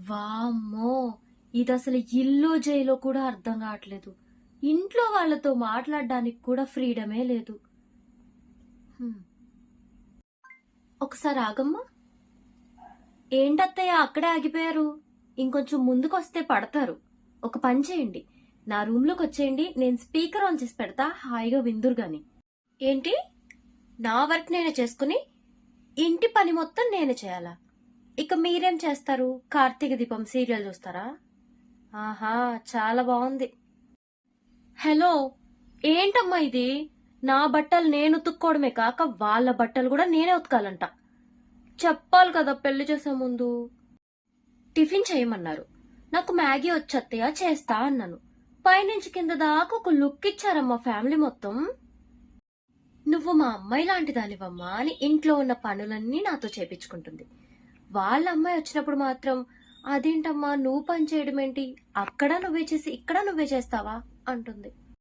వామ్మో! ఇదసలు ఇల్లో జైలో కూడా అర్థం కావట్లేదు. ఇంట్లో వాళ్ళతో మాట్లాడడానికి కూడా ఫ్రీడమే లేదు. హ్మ్. ఒకసారి ఆగమ్మా. ఏంటత్తయ్య అక్కడే ఆగిపోయారు? ఇంకొంచెం ముందుకొస్తే పడతారు. ఒక పని చేయండి, నా రూమ్లోకి వచ్చేయండి. నేను స్పీకర్ ఆన్ చేసి పెడతా, హాయిగా విందురు గాని. ఏంటి? నా వర్క్ నేనే చేసుకుని ఇంటి పని మొత్తం నేనే చేయాలా? ఇక మీరేం చేస్తారు? కార్తీక దీపం సీరియల్ చూస్తారా? ఆహా, చాలా బాగుంది. హలో, ఏంటమ్మా ఇది? నా బట్టలు నేను ఉతుక్కోవడమే కాక వాళ్ళ బట్టలు కూడా నేనే ఉతకాలంట. చెప్పాలి కదా పెళ్లి చేసే ముందు. టిఫిన్ చేయమన్నారు. నాకు మ్యాగీ వచ్చత్తయ్య చేస్తా అన్నాను. పైనుంచి కింద దాకా ఒక లుక్ ఇచ్చారమ్మా ఫ్యామిలీ మొత్తం. నువ్వు మా అమ్మాయి లాంటి దానివమ్మా అని ఇంట్లో ఉన్న పనులన్నీ నాతో చేపించుకుంటుంది. వాళ్ళ అమ్మాయి వచ్చినప్పుడు మాత్రం అదేంటమ్మా నువ్వు పని చేయడం ఏంటి, అక్కడ నువ్వే చేసి ఇక్కడ నువ్వే చేస్తావా అంటుంది.